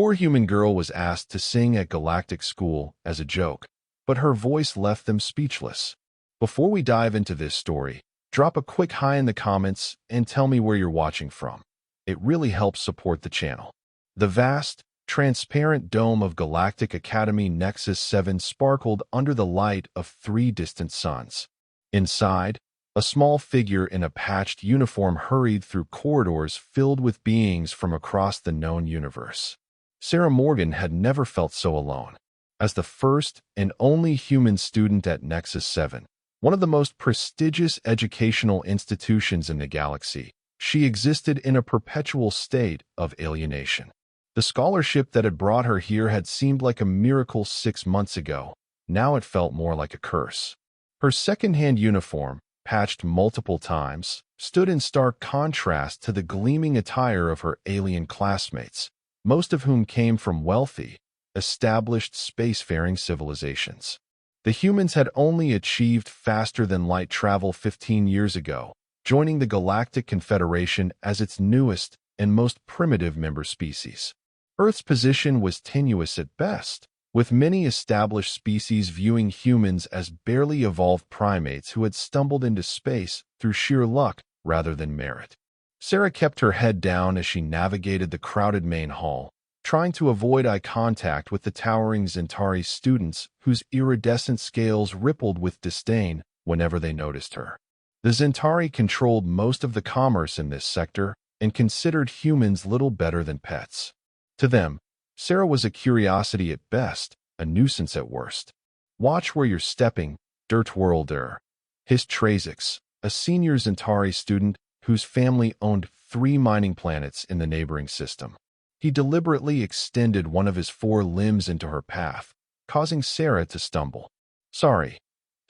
poor human girl was asked to sing at Galactic School as a joke, but her voice left them speechless. Before we dive into this story, drop a quick hi in the comments and tell me where you're watching from. It really helps support the channel. The vast, transparent dome of Galactic Academy Nexus 7 sparkled under the light of 3 distant suns. Inside, a small figure in a patched uniform hurried through corridors filled with beings from across the known universe. Sarah Morgan had never felt so alone. As the first and only human student at Nexus 7, one of the most prestigious educational institutions in the galaxy, she existed in a perpetual state of alienation. The scholarship that had brought her here had seemed like a miracle 6 months ago. Now it felt more like a curse. Her second-hand uniform, patched multiple times, stood in stark contrast to the gleaming attire of her alien classmates, most of whom came from wealthy, established spacefaring civilizations. The humans had only achieved faster-than-light travel 15 years ago, joining the Galactic Confederation as its newest and most primitive member species. Earth's position was tenuous at best, with many established species viewing humans as barely evolved primates who had stumbled into space through sheer luck rather than merit. Sarah kept her head down as she navigated the crowded main hall, trying to avoid eye contact with the towering Zentari students whose iridescent scales rippled with disdain whenever they noticed her. The Zentari controlled most of the commerce in this sector and considered humans little better than pets. To them, Sarah was a curiosity at best, a nuisance at worst. "Watch where you're stepping, dirt worlder," hissed Trazix, a senior Zentari student whose family owned 3 mining planets in the neighboring system. He deliberately extended one of his 4 limbs into her path, causing Sarah to stumble. "Sorry,"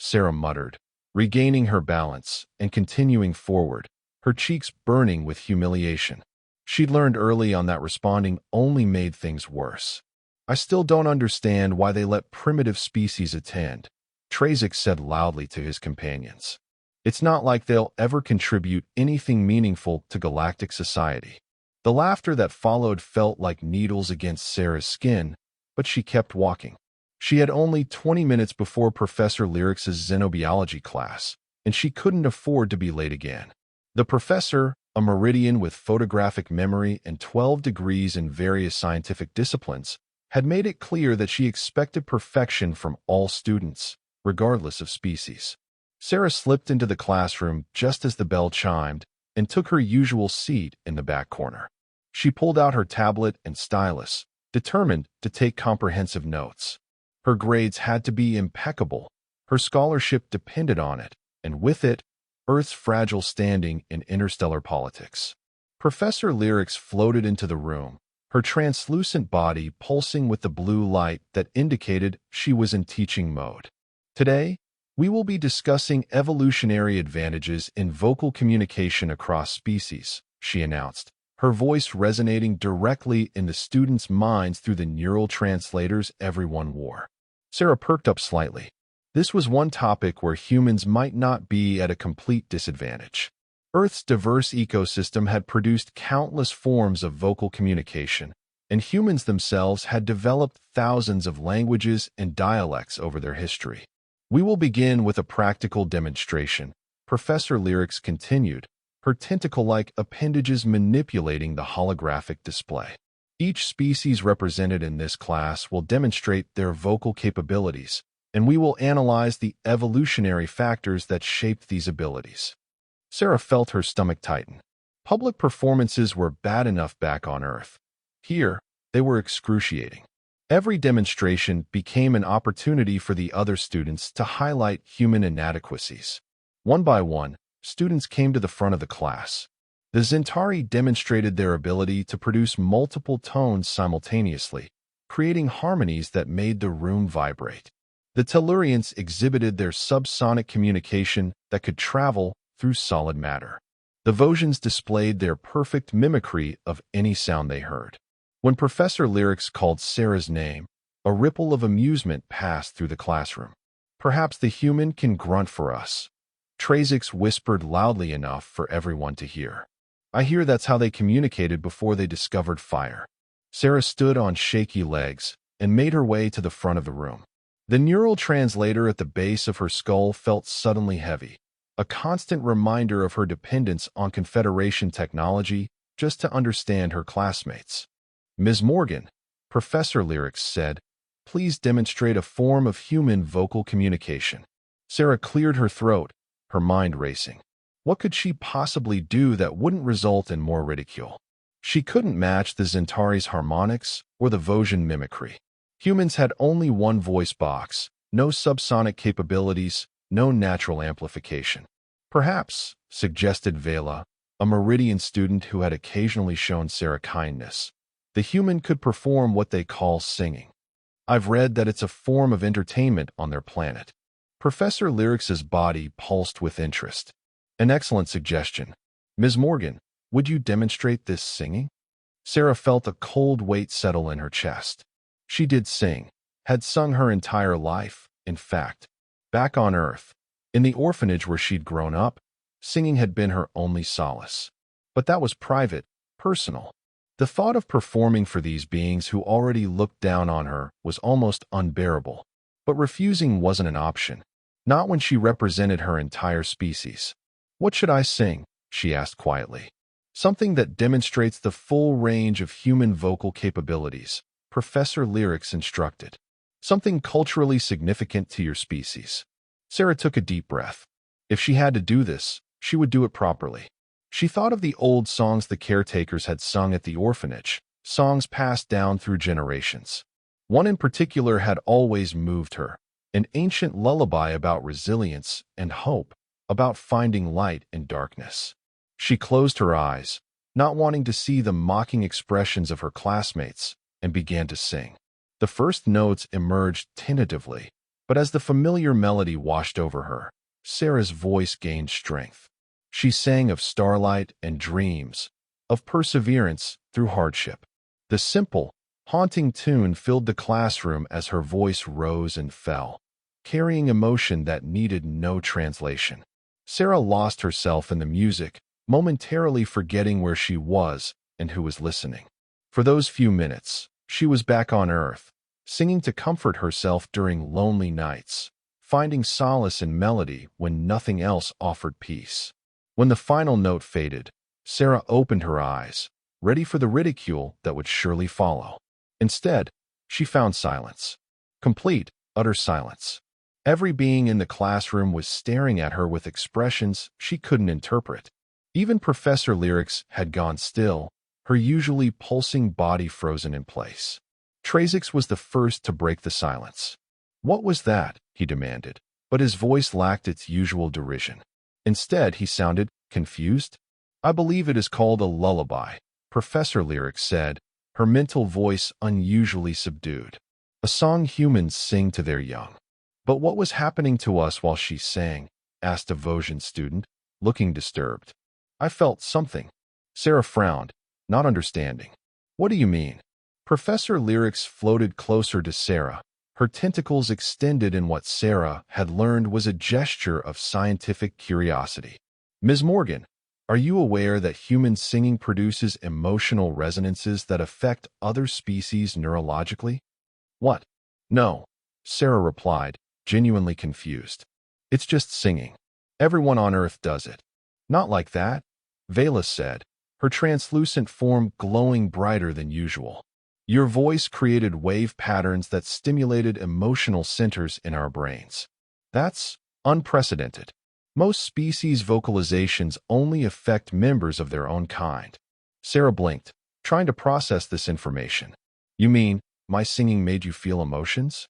Sarah muttered, regaining her balance and continuing forward, her cheeks burning with humiliation. She'd learned early on that responding only made things worse. "I still don't understand why they let primitive species attend," Trazix said loudly to his companions. "It's not like they'll ever contribute anything meaningful to galactic society." The laughter that followed felt like needles against Sarah's skin, but she kept walking. She had only 20 minutes before Professor Lyrix's xenobiology class, and she couldn't afford to be late again. The professor, a Meridian with photographic memory and 12 degrees in various scientific disciplines, had made it clear that she expected perfection from all students, regardless of species. Sarah slipped into the classroom just as the bell chimed and took her usual seat in the back corner. She pulled out her tablet and stylus, determined to take comprehensive notes. Her grades had to be impeccable. Her scholarship depended on it, and with it, Earth's fragile standing in interstellar politics. Professor Lyrix floated into the room, her translucent body pulsing with the blue light that indicated she was in teaching mode. "Today, we will be discussing evolutionary advantages in vocal communication across species," she announced, her voice resonating directly in the students' minds through the neural translators everyone wore. Sarah perked up slightly. This was one topic where humans might not be at a complete disadvantage. Earth's diverse ecosystem had produced countless forms of vocal communication, and humans themselves had developed thousands of languages and dialects over their history. "We will begin with a practical demonstration," Professor Lyrix continued, her tentacle-like appendages manipulating the holographic display. "Each species represented in this class will demonstrate their vocal capabilities, and we will analyze the evolutionary factors that shaped these abilities." Sarah felt her stomach tighten. Public performances were bad enough back on Earth. Here, they were excruciating. Every demonstration became an opportunity for the other students to highlight human inadequacies. One by one, students came to the front of the class. The Zentari demonstrated their ability to produce multiple tones simultaneously, creating harmonies that made the room vibrate. The Tellurians exhibited their subsonic communication that could travel through solid matter. The Vosians displayed their perfect mimicry of any sound they heard. When Professor Lyrix called Sarah's name, a ripple of amusement passed through the classroom. "Perhaps the human can grunt for us," Trazix whispered loudly enough for everyone to hear. "I hear that's how they communicated before they discovered fire." Sarah stood on shaky legs and made her way to the front of the room. The neural translator at the base of her skull felt suddenly heavy, a constant reminder of her dependence on Confederation technology just to understand her classmates. "Ms. Morgan," Professor Lyrics said, "please demonstrate a form of human vocal communication." Sarah cleared her throat, her mind racing. What could she possibly do that wouldn't result in more ridicule? She couldn't match the Zentauri's harmonics or the Vosgian mimicry. Humans had only one voice box, no subsonic capabilities, no natural amplification. "Perhaps," suggested Vela, a Meridian student who had occasionally shown Sarah kindness, "the human could perform what they call singing. I've read that it's a form of entertainment on their planet." Professor Lyrics's body pulsed with interest. "An excellent suggestion. Ms. Morgan, would you demonstrate this singing?" Sarah felt a cold weight settle in her chest. She did sing, had sung her entire life, in fact. Back on Earth, in the orphanage where she'd grown up, singing had been her only solace. But that was private, personal. The thought of performing for these beings who already looked down on her was almost unbearable. But refusing wasn't an option, not when she represented her entire species. "What should I sing?" she asked quietly. "Something that demonstrates the full range of human vocal capabilities," Professor Lyrics instructed. "Something culturally significant to your species." Sarah took a deep breath. If she had to do this, she would do it properly. She thought of the old songs the caretakers had sung at the orphanage, songs passed down through generations. One in particular had always moved her, an ancient lullaby about resilience and hope, about finding light in darkness. She closed her eyes, not wanting to see the mocking expressions of her classmates, and began to sing. The first notes emerged tentatively, but as the familiar melody washed over her, Sarah's voice gained strength. She sang of starlight and dreams, of perseverance through hardship. The simple, haunting tune filled the classroom as her voice rose and fell, carrying emotion that needed no translation. Sarah lost herself in the music, momentarily forgetting where she was and who was listening. For those few minutes, she was back on Earth, singing to comfort herself during lonely nights, finding solace in melody when nothing else offered peace. When the final note faded, Sarah opened her eyes, ready for the ridicule that would surely follow. Instead, she found silence. Complete, utter silence. Every being in the classroom was staring at her with expressions she couldn't interpret. Even Professor Lyrics had gone still, her usually pulsing body frozen in place. Trazix was the first to break the silence. "What was that?" he demanded, but his voice lacked its usual derision. Instead, he sounded confused. "I believe it is called a lullaby," Professor Lyrics said, her mental voice unusually subdued. "A song humans sing to their young." "But what was happening to us while she sang?" asked a Vosgian student, looking disturbed. "I felt something." Sarah frowned, not understanding. "What do you mean?" Professor Lyrics floated closer to Sarah, her tentacles extended in what Sarah had learned was a gesture of scientific curiosity. "Ms. Morgan, are you aware that human singing produces emotional resonances that affect other species neurologically?" "What?" "No," Sarah replied, genuinely confused. "It's just singing. Everyone on Earth does it." "Not like that," Vela said, her translucent form glowing brighter than usual. "Your voice created wave patterns that stimulated emotional centers in our brains. That's unprecedented. Most species' vocalizations only affect members of their own kind." Sarah blinked, trying to process this information. "You mean, my singing made you feel emotions?"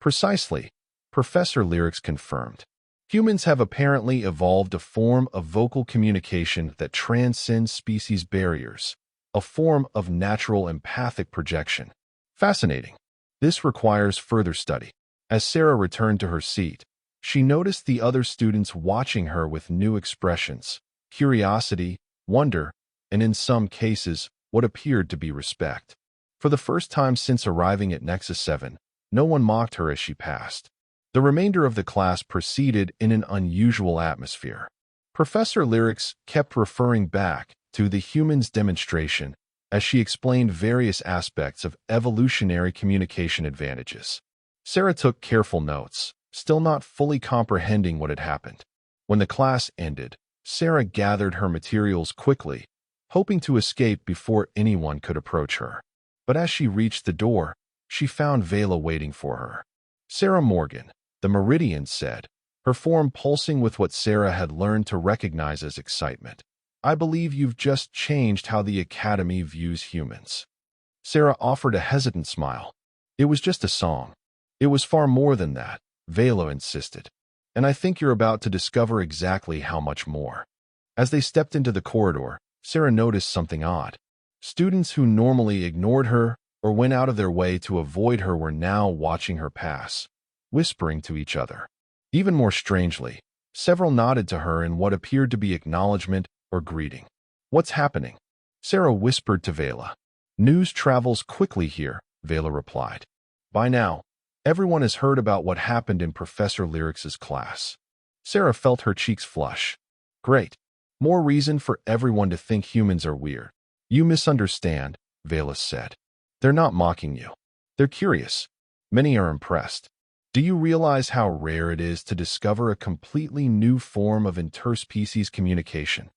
"Precisely," Professor Lyrics confirmed. "Humans have apparently evolved a form of vocal communication that transcends species barriers, a form of natural empathic projection." "Fascinating. This requires further study." As Sarah returned to her seat, she noticed the other students watching her with new expressions, curiosity, wonder, and in some cases, what appeared to be respect. For the first time since arriving at Nexus 7, no one mocked her as she passed. The remainder of the class proceeded in an unusual atmosphere. Professor Lyrics kept referring back to the human's demonstration, as she explained various aspects of evolutionary communication advantages. Sarah took careful notes, still not fully comprehending what had happened. When the class ended, Sarah gathered her materials quickly, hoping to escape before anyone could approach her. But as she reached the door, she found Vela waiting for her. "Sarah Morgan," the Meridian said, her form pulsing with what Sarah had learned to recognize as excitement. "I believe you've just changed how the Academy views humans." Sarah offered a hesitant smile. "It was just a song." "It was far more than that," Vela insisted. "And I think you're about to discover exactly how much more." As they stepped into the corridor, Sarah noticed something odd. Students who normally ignored her or went out of their way to avoid her were now watching her pass, whispering to each other. Even more strangely, several nodded to her in what appeared to be acknowledgement or greeting. "What's happening?" Sarah whispered to Vela. "News travels quickly here," Vela replied. "By now, everyone has heard about what happened in Professor Lyric's class." Sarah felt her cheeks flush. "Great. More reason for everyone to think humans are weird." "You misunderstand," Vela said. "They're not mocking you. They're curious. Many are impressed. Do you realize how rare it is to discover a completely new form of interspecies communication?"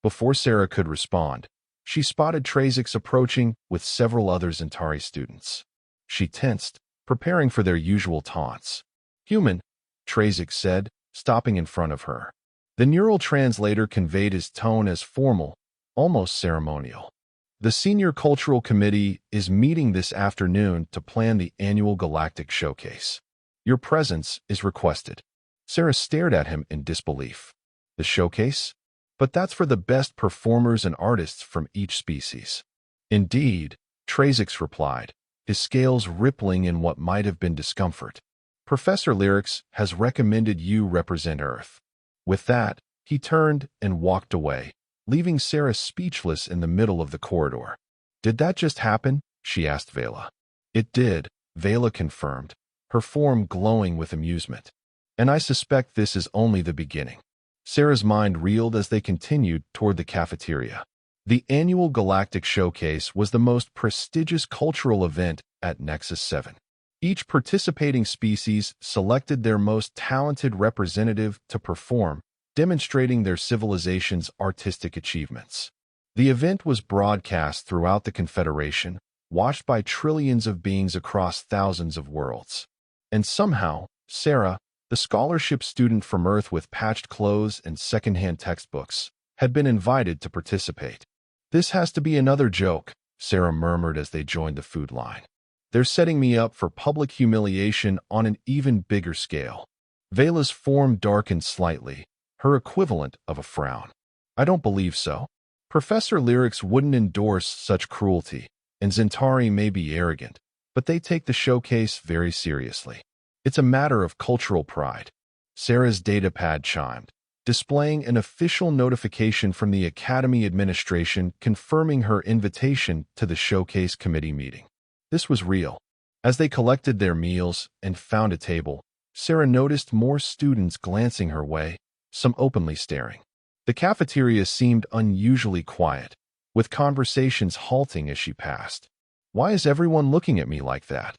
Before Sarah could respond, she spotted Trazix approaching with several other Zentari students. She tensed, preparing for their usual taunts. "Human," Trazix said, stopping in front of her. The neural translator conveyed his tone as formal, almost ceremonial. "The Senior Cultural Committee is meeting this afternoon to plan the annual Galactic Showcase. Your presence is requested." Sarah stared at him in disbelief. "The showcase? But that's for the best performers and artists from each species." "Indeed," Trazix replied, his scales rippling in what might have been discomfort. "Professor Lyrics has recommended you represent Earth." With that, he turned and walked away, leaving Sarah speechless in the middle of the corridor. "Did that just happen?" she asked Vela. "It did," Vela confirmed, her form glowing with amusement. "And I suspect this is only the beginning." Sarah's mind reeled as they continued toward the cafeteria. The annual Galactic Showcase was the most prestigious cultural event at Nexus 7. Each participating species selected their most talented representative to perform, demonstrating their civilization's artistic achievements. The event was broadcast throughout the Confederation, watched by trillions of beings across thousands of worlds. And somehow, Sarah, the scholarship student from Earth with patched clothes and secondhand textbooks, had been invited to participate. "This has to be another joke," Sarah murmured as they joined the food line. "They're setting me up for public humiliation on an even bigger scale." Vela's form darkened slightly, her equivalent of a frown. "I don't believe so. Professor Lyrics wouldn't endorse such cruelty, and Zentari may be arrogant, but they take the showcase very seriously. It's a matter of cultural pride." Sarah's datapad chimed, displaying an official notification from the Academy administration confirming her invitation to the showcase committee meeting. This was real. As they collected their meals and found a table, Sarah noticed more students glancing her way, some openly staring. The cafeteria seemed unusually quiet, with conversations halting as she passed. "Why is everyone looking at me like that?"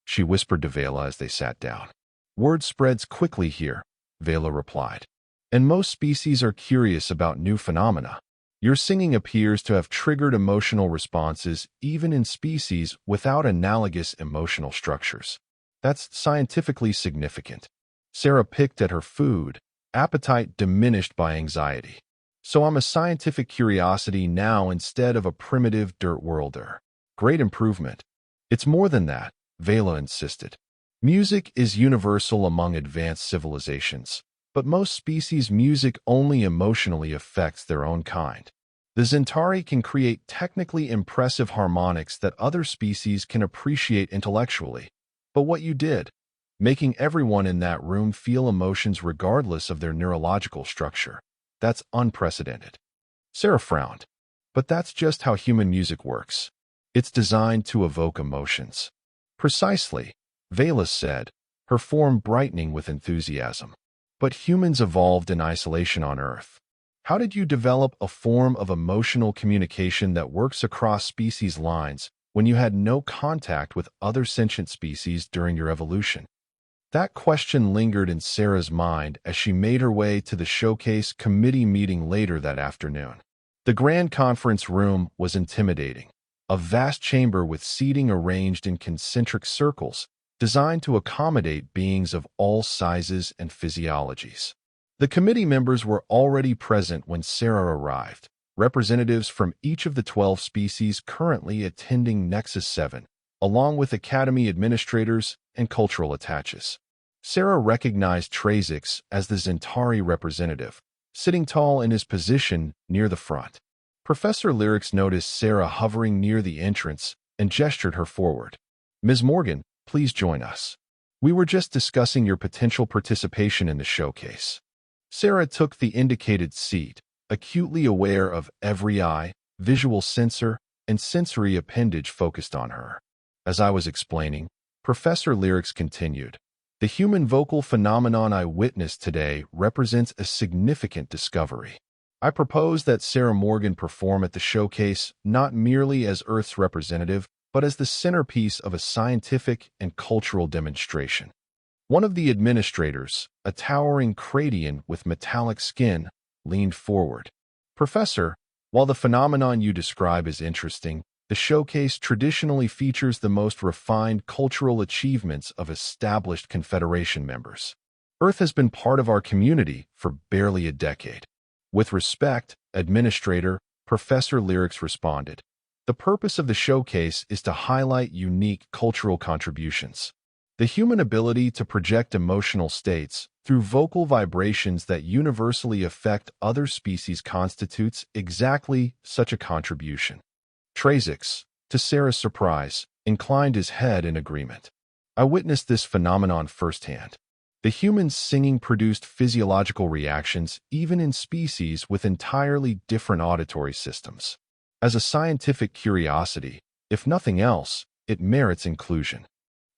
she whispered to Vela as they sat down. "Word spreads quickly here," Vela replied. "And most species are curious about new phenomena. Your singing appears to have triggered emotional responses even in species without analogous emotional structures. That's scientifically significant." Sarah picked at her food, appetite diminished by anxiety. "So I'm a scientific curiosity now instead of a primitive dirt worlder. Great improvement." "It's more than that," Vela insisted. "Music is universal among advanced civilizations, but most species' music only emotionally affects their own kind. The Zentari can create technically impressive harmonics that other species can appreciate intellectually. But what you did, making everyone in that room feel emotions regardless of their neurological structure, that's unprecedented." Sarah frowned. "But that's just how human music works. It's designed to evoke emotions." "Precisely," Vela said, her form brightening with enthusiasm. "But humans evolved in isolation on Earth. How did you develop a form of emotional communication that works across species lines when you had no contact with other sentient species during your evolution? That question lingered in Sarah's mind as she made her way to the showcase committee meeting later that afternoon. The grand conference room was intimidating, a vast chamber with seating arranged in concentric circles, designed to accommodate beings of all sizes and physiologies. The committee members were already present when Sarah arrived, representatives from each of the 12 species currently attending Nexus 7, along with Academy administrators and cultural attaches. Sarah recognized Trazix as the Zentari representative, sitting tall in his position near the front. Professor Lyrics noticed Sarah hovering near the entrance and gestured her forward. "Ms. Morgan, please join us. We were just discussing your potential participation in the showcase." Sarah took the indicated seat, acutely aware of every eye, visual sensor, and sensory appendage focused on her. As I was explaining, Professor Lyrics continued, "The human vocal phenomenon I witnessed today represents a significant discovery. I propose that Sarah Morgan perform at the showcase not merely as Earth's representative, but as the centerpiece of a scientific and cultural demonstration." One of the administrators, a towering Cradian with metallic skin, leaned forward. "Professor, while the phenomenon you describe is interesting, the showcase traditionally features the most refined cultural achievements of established Confederation members. Earth has been part of our community for barely a decade." With respect, Administrator, Professor Lyrics responded, "The purpose of the showcase is to highlight unique cultural contributions. The human ability to project emotional states through vocal vibrations that universally affect other species constitutes exactly such a contribution." Trazix, to Sarah's surprise, inclined his head in agreement. "I witnessed this phenomenon firsthand. The human's singing produced physiological reactions even in species with entirely different auditory systems. As a scientific curiosity, if nothing else, it merits inclusion."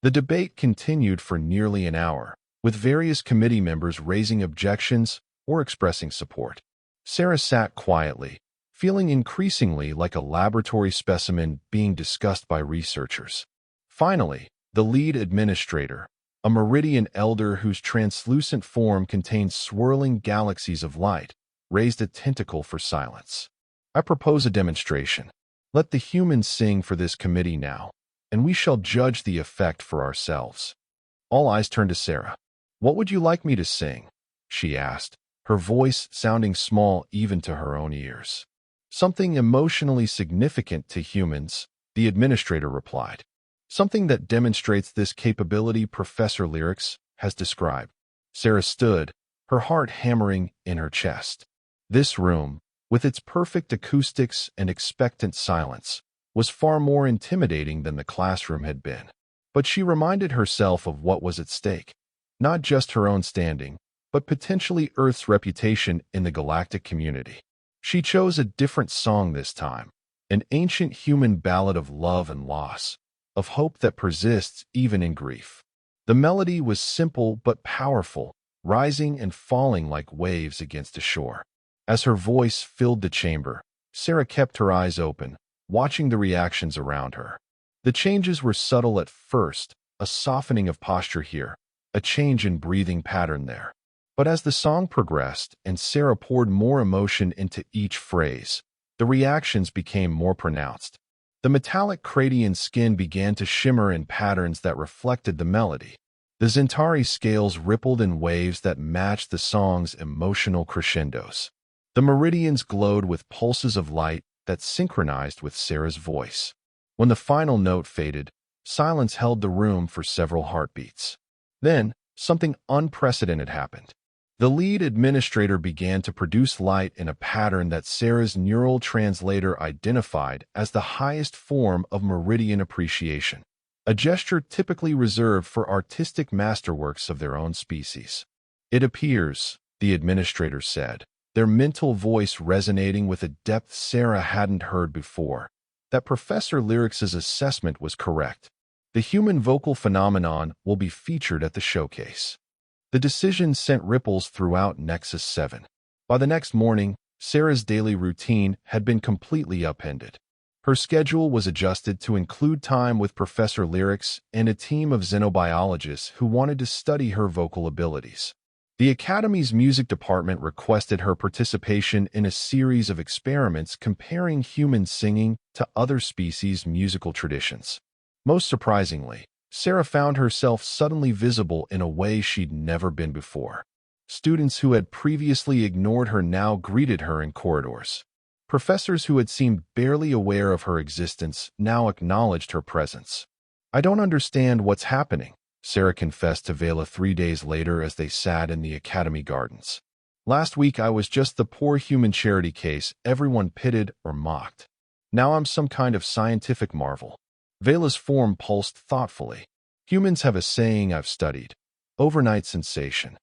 The debate continued for nearly an hour, with various committee members raising objections or expressing support. Sarah sat quietly, feeling increasingly like a laboratory specimen being discussed by researchers. Finally, the lead administrator, a Meridian elder whose translucent form contained swirling galaxies of light, raised a tentacle for silence. "I propose a demonstration. Let the humans sing for this committee now, and we shall judge the effect for ourselves." All eyes turned to Sarah. "What would you like me to sing?" she asked, her voice sounding small even to her own ears. "Something emotionally significant to humans," the administrator replied. "Something that demonstrates this capability Professor Lyrics has described." Sarah stood, her heart hammering in her chest. This room, with its perfect acoustics and expectant silence, was far more intimidating than the classroom had been. But she reminded herself of what was at stake. Not just her own standing, but potentially Earth's reputation in the galactic community. She chose a different song this time, an ancient human ballad of love and loss, of hope that persists even in grief. The melody was simple but powerful, rising and falling like waves against a shore. As her voice filled the chamber, Sarah kept her eyes open, watching the reactions around her. The changes were subtle at first, a softening of posture here, a change in breathing pattern there. But as the song progressed and Sarah poured more emotion into each phrase, the reactions became more pronounced. The metallic Cradian skin began to shimmer in patterns that reflected the melody. The Zentari scales rippled in waves that matched the song's emotional crescendos. The meridians glowed with pulses of light that synchronized with Sarah's voice. When the final note faded, silence held the room for several heartbeats. Then, something unprecedented happened. The lead administrator began to produce light in a pattern that Sarah's neural translator identified as the highest form of meridian appreciation, a gesture typically reserved for artistic masterworks of their own species. "It appears," the administrator said, their mental voice resonating with a depth Sarah hadn't heard before, that Professor Lyrics's assessment was correct. The human vocal phenomenon will be featured at the showcase. The decision sent ripples throughout Nexus 7. By the next morning, Sarah's daily routine had been completely upended. Her schedule was adjusted to include time with Professor Lyrics and a team of xenobiologists who wanted to study her vocal abilities. The Academy's music department requested her participation in a series of experiments comparing human singing to other species' musical traditions. Most surprisingly, Sarah found herself suddenly visible in a way she'd never been before. Students who had previously ignored her now greeted her in corridors. Professors who had seemed barely aware of her existence now acknowledged her presence. "I don't understand what's happening," Sarah confessed to Vela 3 days later as they sat in the Academy gardens. "Last week I was just the poor human charity case everyone pitied or mocked. Now I'm some kind of scientific marvel." Vela's form pulsed thoughtfully. "Humans have a saying I've studied: overnight sensation.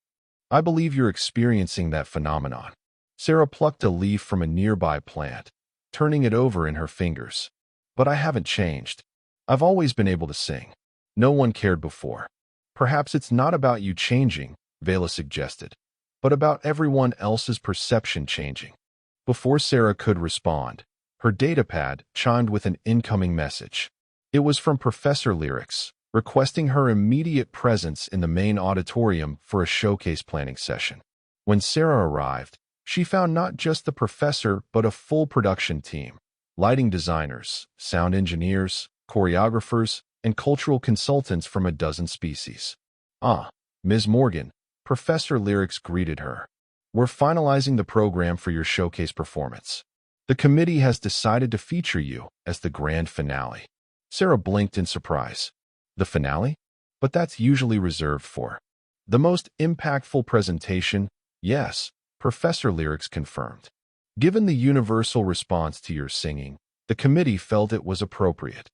I believe you're experiencing that phenomenon." Sarah plucked a leaf from a nearby plant, turning it over in her fingers. "But I haven't changed. I've always been able to sing. No one cared before." "Perhaps it's not about you changing," Vela suggested, "but about everyone else's perception changing." Before Sarah could respond, her datapad chimed with an incoming message. It was from Professor Lyrics, requesting her immediate presence in the main auditorium for a showcase planning session. When Sarah arrived, she found not just the professor but a full production team: lighting designers, sound engineers, choreographers, and cultural consultants from a dozen species. "Ah, Ms. Morgan," Professor Lyrics greeted her. "We're finalizing the program for your showcase performance. The committee has decided to feature you as the grand finale." Sarah blinked in surprise. "The finale? But that's usually reserved for the most impactful presentation." "Yes," Professor Lyrics confirmed. "Given the universal response to your singing, the committee felt it was appropriate."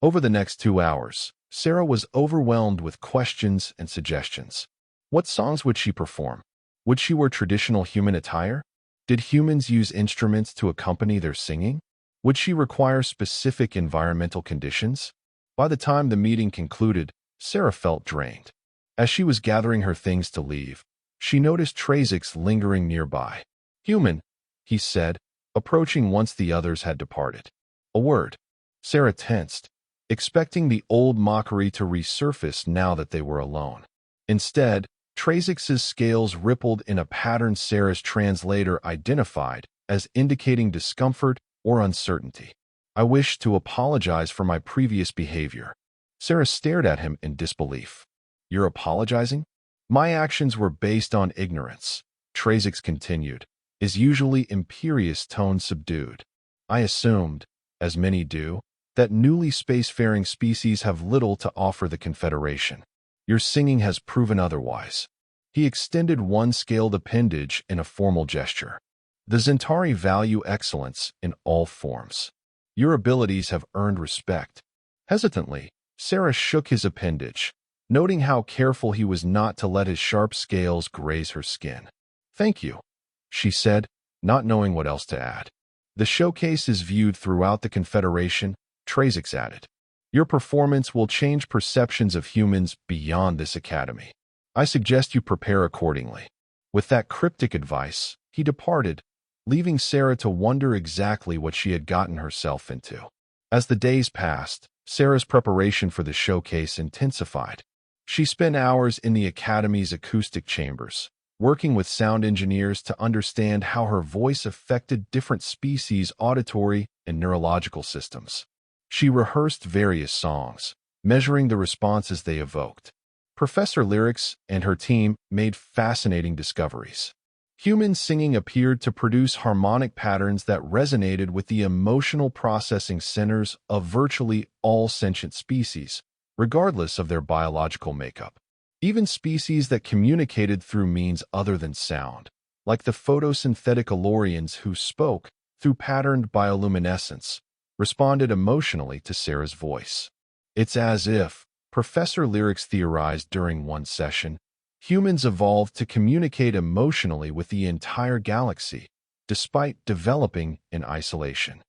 Over the next 2 hours, Sarah was overwhelmed with questions and suggestions. What songs would she perform? Would she wear traditional human attire? Did humans use instruments to accompany their singing? Would she require specific environmental conditions? By the time the meeting concluded, Sarah felt drained. As she was gathering her things to leave, she noticed Trazix lingering nearby. "Human," he said, approaching once the others had departed. "A word." Sarah tensed, expecting the old mockery to resurface now that they were alone. Instead, Trazix's scales rippled in a pattern Sarah's translator identified as indicating discomfort or uncertainty. "I wish to apologize for my previous behavior." Sarah stared at him in disbelief. "You're apologizing?" "My actions were based on ignorance," Trazix continued, his usually imperious tone subdued. "I assumed, as many do, that newly spacefaring species have little to offer the Confederation. Your singing has proven otherwise." He extended one scaled appendage in a formal gesture. "The Zentari value excellence in all forms. Your abilities have earned respect." Hesitantly, Sarah shook his appendage, noting how careful he was not to let his sharp scales graze her skin. "Thank you," she said, not knowing what else to add. "The showcase is viewed throughout the Confederation," Trazix added. "Your performance will change perceptions of humans beyond this academy. I suggest you prepare accordingly." With that cryptic advice, he departed, leaving Sarah to wonder exactly what she had gotten herself into. As the days passed, Sarah's preparation for the showcase intensified. She spent hours in the Academy's acoustic chambers, working with sound engineers to understand how her voice affected different species' auditory and neurological systems. She rehearsed various songs, measuring the responses they evoked. Professor Lyrics and her team made fascinating discoveries. Human singing appeared to produce harmonic patterns that resonated with the emotional processing centers of virtually all sentient species, regardless of their biological makeup. Even species that communicated through means other than sound, like the photosynthetic Alorians who spoke through patterned bioluminescence, responded emotionally to Sarah's voice. "It's as if," Professor Lyrics theorized during one session, "humans evolved to communicate emotionally with the entire galaxy, despite developing in isolation."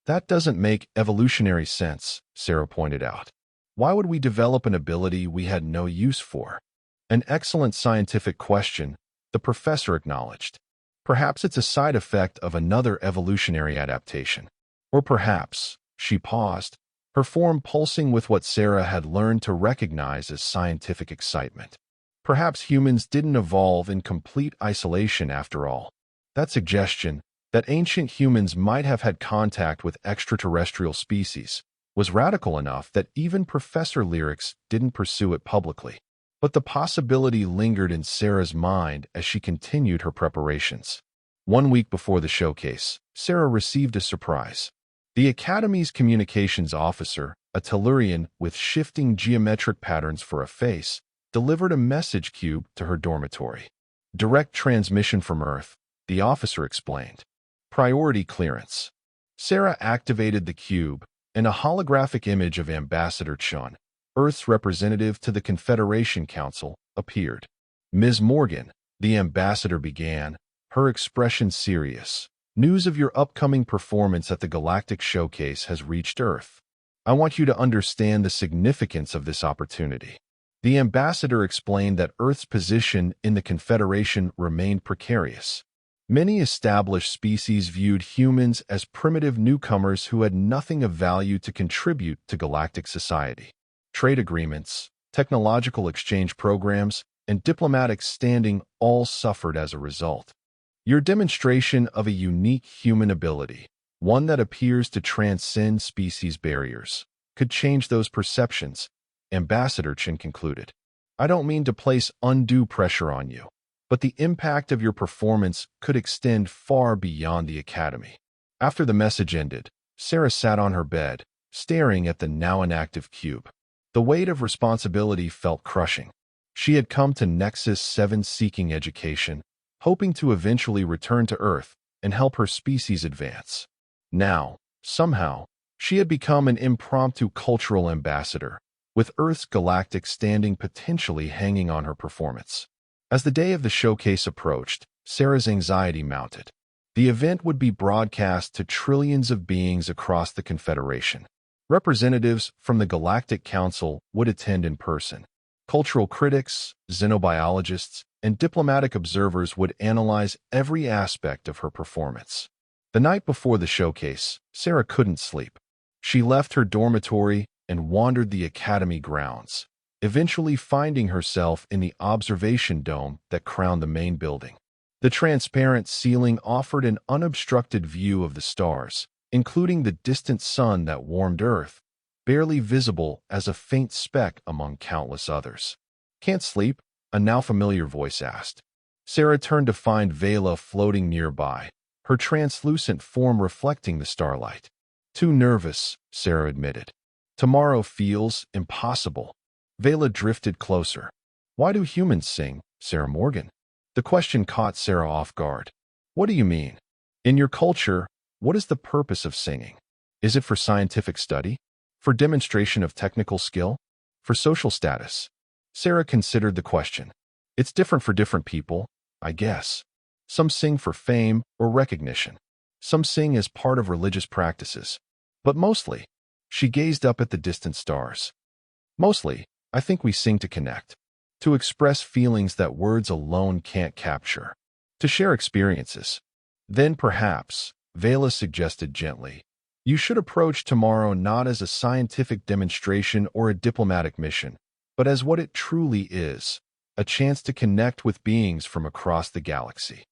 "That doesn't make evolutionary sense," Sarah pointed out. "Why would we develop an ability we had no use for?" "An excellent scientific question," the professor acknowledged. Perhaps it's a side effect of another evolutionary adaptation. Or perhaps, she paused, her form pulsing with what Sarah had learned to recognize as scientific excitement. Perhaps humans didn't evolve in complete isolation after all. That suggestion, that ancient humans might have had contact with extraterrestrial species, was radical enough that even Professor Lyrics didn't pursue it publicly. But the possibility lingered in Sarah's mind as she continued her preparations. 1 week before the showcase, Sarah received a surprise. The Academy's communications officer, a Tellurian with shifting geometric patterns for a face, delivered a message cube to her dormitory. Direct transmission from Earth, the officer explained. Priority clearance. Sarah activated the cube, and a holographic image of Ambassador Chun, Earth's representative to the Confederation Council, appeared. Ms. Morgan, the ambassador began, her expression serious. News of your upcoming performance at the Galactic Showcase has reached Earth. I want you to understand the significance of this opportunity. The ambassador explained that Earth's position in the Confederation remained precarious. Many established species viewed humans as primitive newcomers who had nothing of value to contribute to galactic society. Trade agreements, technological exchange programs, and diplomatic standing all suffered as a result. Your demonstration of a unique human ability, one that appears to transcend species barriers, could change those perceptions, Ambassador Chen concluded. I don't mean to place undue pressure on you, but the impact of your performance could extend far beyond the Academy. After the message ended, Sarah sat on her bed, staring at the now inactive cube. The weight of responsibility felt crushing. She had come to Nexus 7 seeking education, hoping to eventually return to Earth and help her species advance. Now, somehow, she had become an impromptu cultural ambassador, with Earth's galactic standing potentially hanging on her performance. As the day of the showcase approached, Sarah's anxiety mounted. The event would be broadcast to trillions of beings across the Confederation. Representatives from the Galactic Council would attend in person. Cultural critics, xenobiologists, and diplomatic observers would analyze every aspect of her performance. The night before the showcase, Sarah couldn't sleep. She left her dormitory and wandered the Academy grounds, eventually finding herself in the observation dome that crowned the main building. The transparent ceiling offered an unobstructed view of the stars, including the distant sun that warmed Earth, barely visible as a faint speck among countless others. Can't sleep? A now familiar voice asked. Sarah turned to find Vela floating nearby, her translucent form reflecting the starlight. Too nervous, Sarah admitted. Tomorrow feels impossible. Vela drifted closer. Why do humans sing, Sarah Morgan? The question caught Sarah off guard. What do you mean? In your culture, what is the purpose of singing? Is it for scientific study? For demonstration of technical skill? For social status? Sarah considered the question. It's different for different people, I guess. Some sing for fame or recognition. Some sing as part of religious practices. But mostly, she gazed up at the distant stars. Mostly, I think we sing to connect. To express feelings that words alone can't capture. To share experiences. Then perhaps, Vela suggested gently, you should approach tomorrow not as a scientific demonstration or a diplomatic mission, but as what it truly is, a chance to connect with beings from across the galaxy.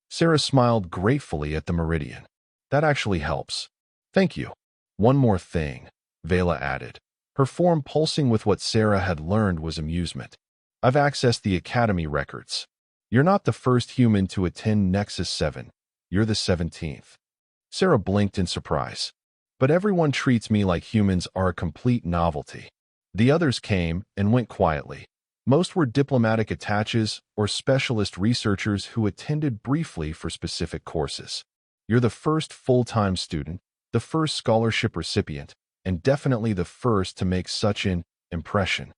Sarah smiled gratefully at the meridian. That actually helps. Thank you. One more thing, Vela added. Her form pulsing with what Sarah had learned was amusement. I've accessed the Academy records. You're not the first human to attend Nexus 7. You're the 17th. Sarah blinked in surprise. But everyone treats me like humans are a complete novelty. The others came and went quietly. Most were diplomatic attaches or specialist researchers who attended briefly for specific courses. You're the first full-time student, the first scholarship recipient, and definitely the first to make such an impression.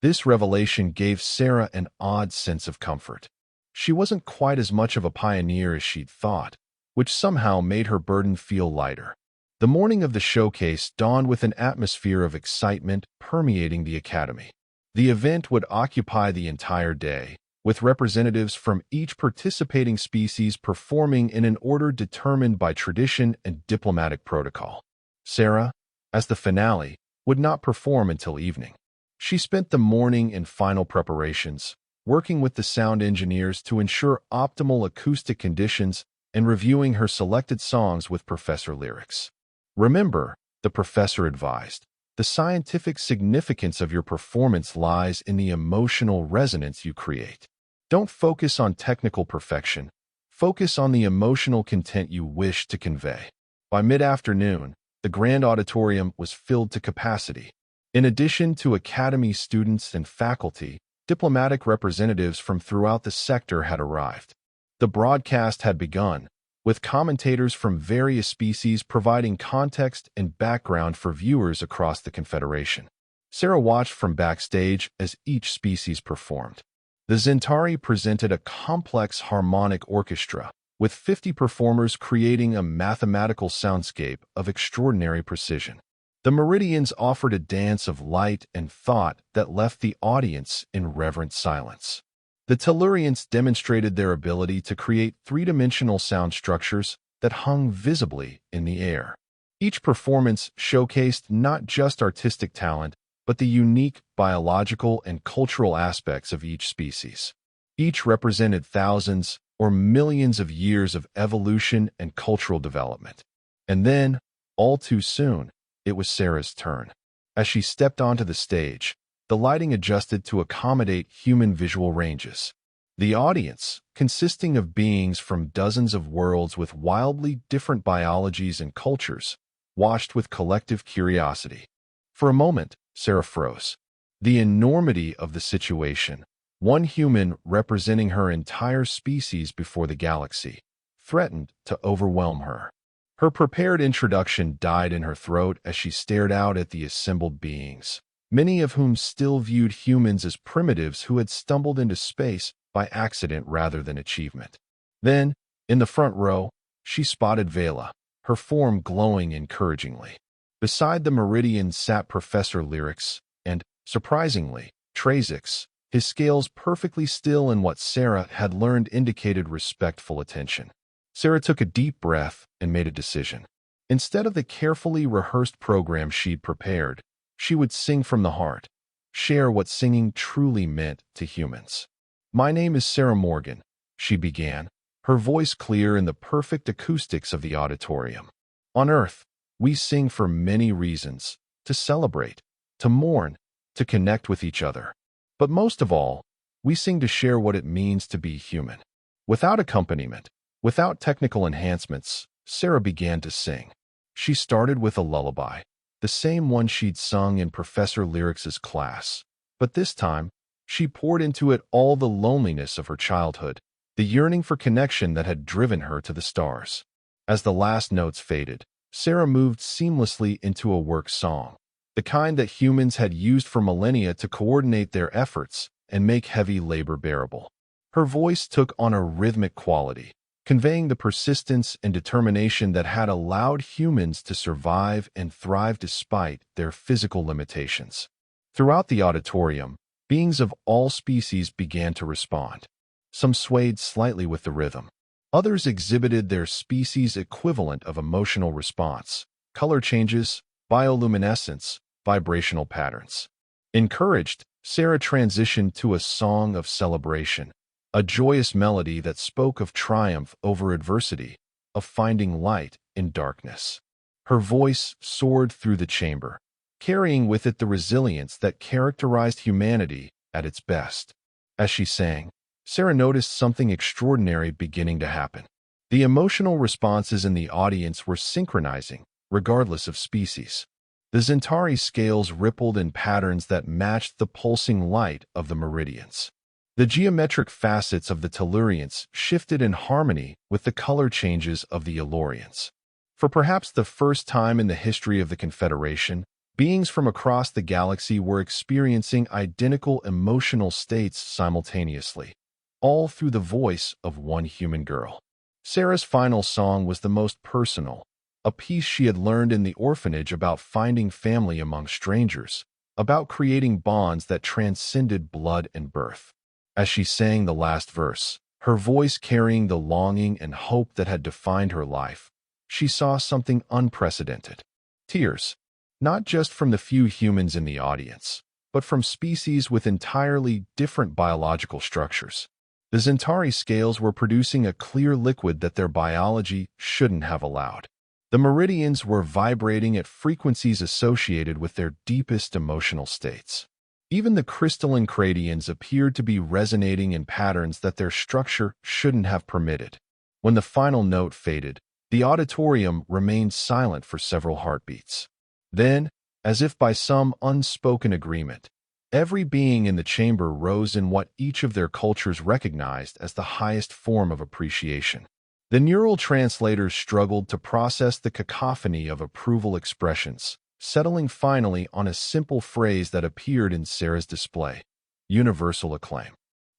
This revelation gave Sarah an odd sense of comfort. She wasn't quite as much of a pioneer as she'd thought, which somehow made her burden feel lighter. The morning of the showcase dawned with an atmosphere of excitement permeating the Academy. The event would occupy the entire day, with representatives from each participating species performing in an order determined by tradition and diplomatic protocol. Sarah, as the finale, would not perform until evening. She spent the morning in final preparations, working with the sound engineers to ensure optimal acoustic conditions and reviewing her selected songs with Professor Lyrics. Remember, the professor advised, the scientific significance of your performance lies in the emotional resonance you create. Don't focus on technical perfection. Focus on the emotional content you wish to convey. By mid-afternoon, the grand auditorium was filled to capacity. In addition to Academy students and faculty, diplomatic representatives from throughout the sector had arrived. The broadcast had begun, with commentators from various species providing context and background for viewers across the Confederation. Sarah watched from backstage as each species performed. The Zentari presented a complex harmonic orchestra, with 50 performers creating a mathematical soundscape of extraordinary precision. The Meridians offered a dance of light and thought that left the audience in reverent silence. The Tellurians demonstrated their ability to create three-dimensional sound structures that hung visibly in the air. Each performance showcased not just artistic talent, but the unique biological and cultural aspects of each species. Each represented thousands or millions of years of evolution and cultural development. And then, all too soon, it was Sarah's turn. As she stepped onto the stage, the lighting adjusted to accommodate human visual ranges. The audience, consisting of beings from dozens of worlds with wildly different biologies and cultures, watched with collective curiosity. For a moment, Sarah froze. The enormity of the situation, one human representing her entire species before the galaxy, threatened to overwhelm her. Her prepared introduction died in her throat as she stared out at the assembled beings, many of whom still viewed humans as primitives who had stumbled into space by accident rather than achievement. Then, in the front row, she spotted Vela, her form glowing encouragingly. Beside the Meridian sat Professor Lyrics and, surprisingly, Trazix, his scales perfectly still in what Sarah had learned indicated respectful attention. Sarah took a deep breath and made a decision. Instead of the carefully rehearsed program she'd prepared, she would sing from the heart, share what singing truly meant to humans. "My name is Sarah Morgan," she began, her voice clear in the perfect acoustics of the auditorium. "On Earth, we sing for many reasons, to celebrate, to mourn, to connect with each other. But most of all, we sing to share what it means to be human." Without accompaniment, without technical enhancements, Sarah began to sing. She started with a lullaby, the same one she'd sung in Professor Lyrics's class. But this time, she poured into it all the loneliness of her childhood, the yearning for connection that had driven her to the stars. As the last notes faded, Sarah moved seamlessly into a work song, the kind that humans had used for millennia to coordinate their efforts and make heavy labor bearable. Her voice took on a rhythmic quality, conveying the persistence and determination that had allowed humans to survive and thrive despite their physical limitations. Throughout the auditorium, beings of all species began to respond. Some swayed slightly with the rhythm. Others exhibited their species' equivalent of emotional response, color changes, bioluminescence, vibrational patterns. Encouraged, Sarah transitioned to a song of celebration, a joyous melody that spoke of triumph over adversity, of finding light in darkness. Her voice soared through the chamber, carrying with it the resilience that characterized humanity at its best. As she sang, Sarah noticed something extraordinary beginning to happen. The emotional responses in the audience were synchronizing, regardless of species. The Zentari scales rippled in patterns that matched the pulsing light of the Meridians. The geometric facets of the Tellurians shifted in harmony with the color changes of the Elorians. For perhaps the first time in the history of the Confederation, beings from across the galaxy were experiencing identical emotional states simultaneously, all through the voice of one human girl. Sarah's final song was the most personal, a piece she had learned in the orphanage about finding family among strangers, about creating bonds that transcended blood and birth. As she sang the last verse, her voice carrying the longing and hope that had defined her life, she saw something unprecedented. Tears, not just from the few humans in the audience, but from species with entirely different biological structures. The Centauri scales were producing a clear liquid that their biology shouldn't have allowed. The meridians were vibrating at frequencies associated with their deepest emotional states. Even the crystalline cranions appeared to be resonating in patterns that their structure shouldn't have permitted. When the final note faded, the auditorium remained silent for several heartbeats. Then, as if by some unspoken agreement, every being in the chamber rose in what each of their cultures recognized as the highest form of appreciation. The neural translators struggled to process the cacophony of approval expressions, settling finally on a simple phrase that appeared in Sarah's display: universal acclaim.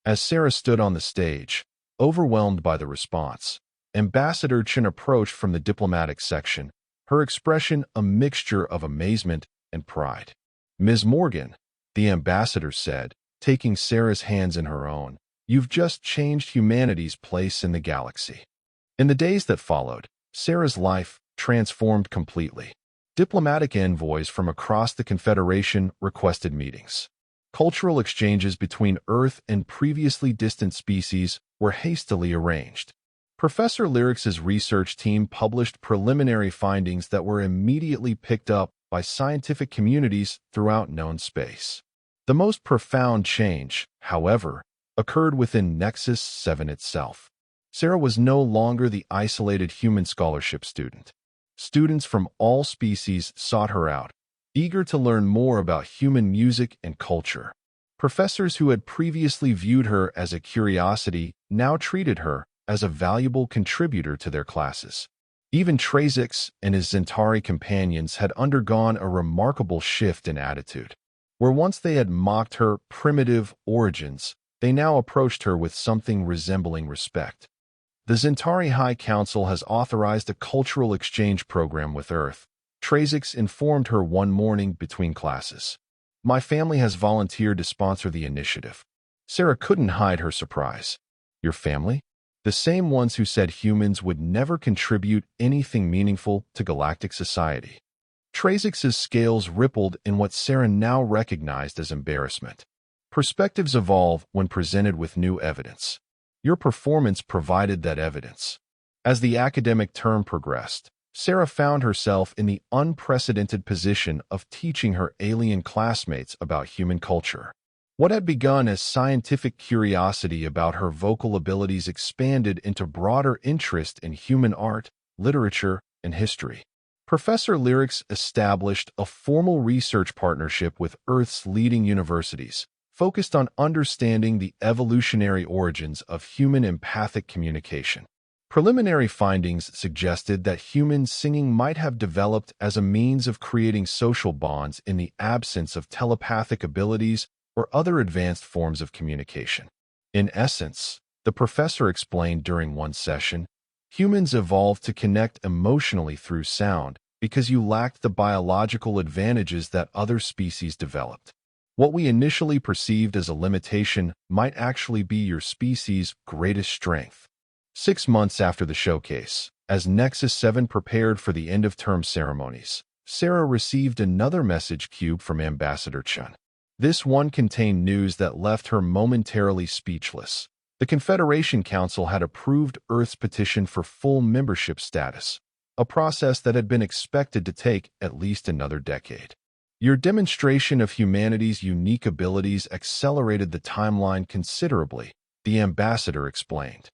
As Sarah stood on the stage, overwhelmed by the response, Ambassador Chen approached from the diplomatic section, her expression a mixture of amazement and pride. "Ms. Morgan," the ambassador said, taking Sarah's hands in her own, "you've just changed humanity's place in the galaxy." In the days that followed, Sarah's life transformed completely. Diplomatic envoys from across the Confederation requested meetings. Cultural exchanges between Earth and previously distant species were hastily arranged. Professor Lyric's research team published preliminary findings that were immediately picked up by scientific communities throughout known space. The most profound change, however, occurred within Nexus 7 itself. Sarah was no longer the isolated human scholarship student. Students from all species sought her out, eager to learn more about human music and culture. Professors who had previously viewed her as a curiosity now treated her as a valuable contributor to their classes. Even Trazix and his Centauri companions had undergone a remarkable shift in attitude. Where once they had mocked her primitive origins, they now approached her with something resembling respect. The Centauri High Council has authorized a cultural exchange program with Earth, Trazix informed her one morning between classes. "My family has volunteered to sponsor the initiative." Sarah couldn't hide her surprise. "Your family?" The same ones who said humans would never contribute anything meaningful to galactic society. Trazix's scales rippled in what Sarah now recognized as embarrassment. Perspectives evolve when presented with new evidence. Your performance provided that evidence. As the academic term progressed, Sarah found herself in the unprecedented position of teaching her alien classmates about human culture. What had begun as scientific curiosity about her vocal abilities expanded into broader interest in human art, literature, and history. Professor Lyrics established a formal research partnership with Earth's leading universities, focused on understanding the evolutionary origins of human empathic communication. Preliminary findings suggested that human singing might have developed as a means of creating social bonds in the absence of telepathic abilities or other advanced forms of communication. In essence, the professor explained during one session, humans evolved to connect emotionally through sound because you lacked the biological advantages that other species developed. What we initially perceived as a limitation might actually be your species' greatest strength. 6 months after the showcase, as Nexus 7 prepared for the end-of-term ceremonies, Sarah received another message cube from Ambassador Chen. This one contained news that left her momentarily speechless. The Confederation Council had approved Earth's petition for full membership status, a process that had been expected to take at least another decade. Your demonstration of humanity's unique abilities accelerated the timeline considerably, the ambassador explained.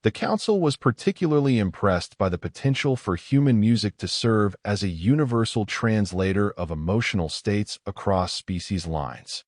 The council was particularly impressed by the potential for human music to serve as a universal translator of emotional states across species lines.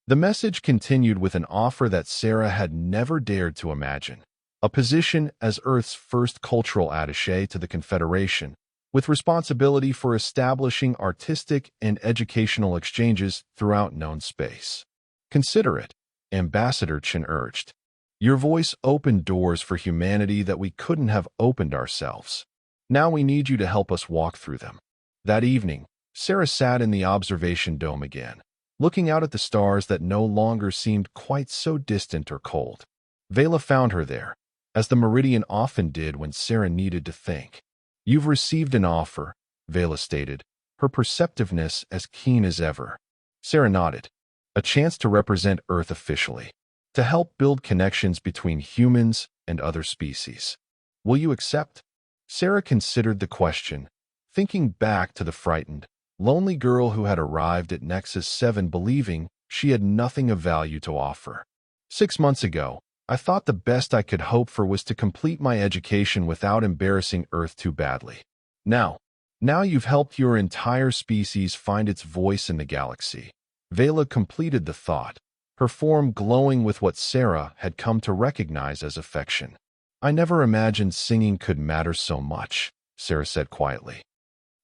The message continued with an offer that Sarah had never dared to imagine, a position as Earth's first cultural attaché to the Confederation, with responsibility for establishing artistic and educational exchanges throughout known space. "Consider it," Ambassador Chen urged. "Your voice opened doors for humanity that we couldn't have opened ourselves. Now we need you to help us walk through them." That evening, Sarah sat in the observation dome again, looking out at the stars that no longer seemed quite so distant or cold. Vela found her there, as the Meridian often did when Sarah needed to think. "You've received an offer," Vela stated, her perceptiveness as keen as ever. Sarah nodded. "A chance to represent Earth officially, to help build connections between humans and other species. Will you accept?" Sarah considered the question, thinking back to the frightened, lonely girl who had arrived at Nexus 7 believing she had nothing of value to offer. 6 months ago, I thought the best I could hope for was to complete my education without embarrassing Earth too badly. Now you've helped your entire species find its voice in the galaxy." Vela completed the thought, her form glowing with what Sarah had come to recognize as affection. "I never imagined singing could matter so much," Sarah said quietly.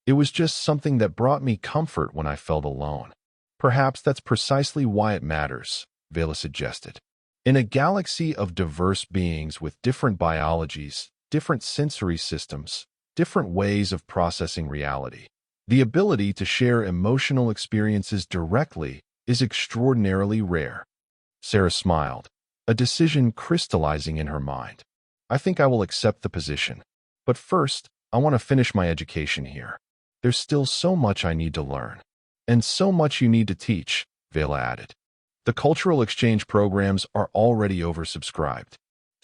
"It was just something that brought me comfort when I felt alone." "Perhaps that's precisely why it matters," Vela suggested. "In a galaxy of diverse beings with different biologies, different sensory systems, different ways of processing reality, the ability to share emotional experiences directly is extraordinarily rare." Sarah smiled, a decision crystallizing in her mind. "I think I will accept the position. But first, I want to finish my education here. There's still so much I need to learn. And so much you need to teach," Vela added. "The cultural exchange programs are already oversubscribed.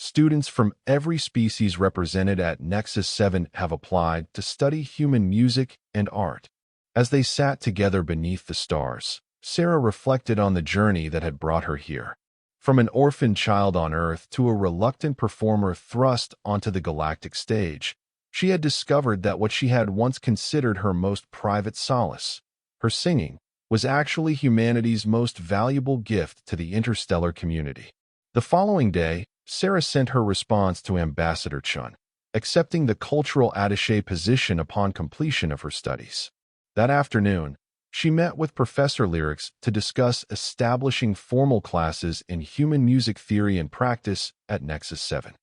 Students from every species represented at Nexus 7 have applied to study human music and art." As they sat together beneath the stars, Sarah reflected on the journey that had brought her here. From an orphan child on Earth to a reluctant performer thrust onto the galactic stage, she had discovered that what she had once considered her most private solace, her singing, was actually humanity's most valuable gift to the interstellar community. The following day, Sarah sent her response to Ambassador Chun, accepting the cultural attaché position upon completion of her studies. That afternoon, she met with Professor Lyrics to discuss establishing formal classes in human music theory and practice at Nexus 7.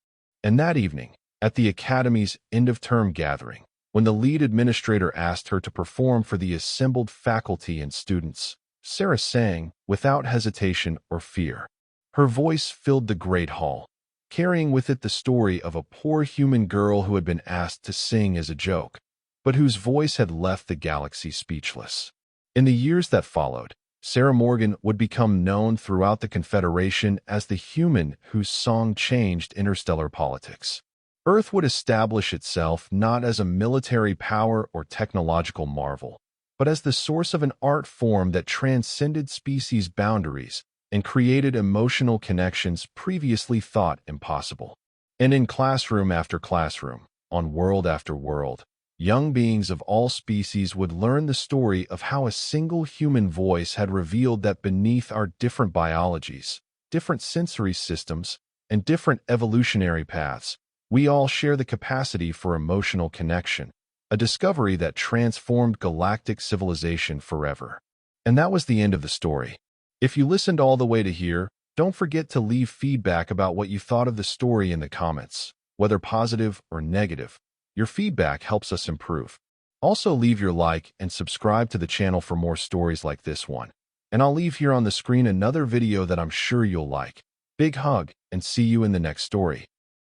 And that evening, at the Academy's end-of-term gathering, when the lead administrator asked her to perform for the assembled faculty and students, Sarah sang without hesitation or fear. Her voice filled the great hall, carrying with it the story of a poor human girl who had been asked to sing as a joke, but whose voice had left the galaxy speechless. In the years that followed, Sarah Morgan would become known throughout the Confederation as the human whose song changed interstellar politics. Earth would establish itself not as a military power or technological marvel, but as the source of an art form that transcended species boundaries and created emotional connections previously thought impossible. And in classroom after classroom, on world after world, young beings of all species would learn the story of how a single human voice had revealed that beneath our different biologies, different sensory systems, and different evolutionary paths, we all share the capacity for emotional connection, a discovery that transformed galactic civilization forever. And that was the end of the story. If you listened all the way to here, don't forget to leave feedback about what you thought of the story in the comments, whether positive or negative. Your feedback helps us improve. Also leave your like and subscribe to the channel for more stories like this one. And I'll leave here on the screen another video that I'm sure you'll like. Big hug, and see you in the next story.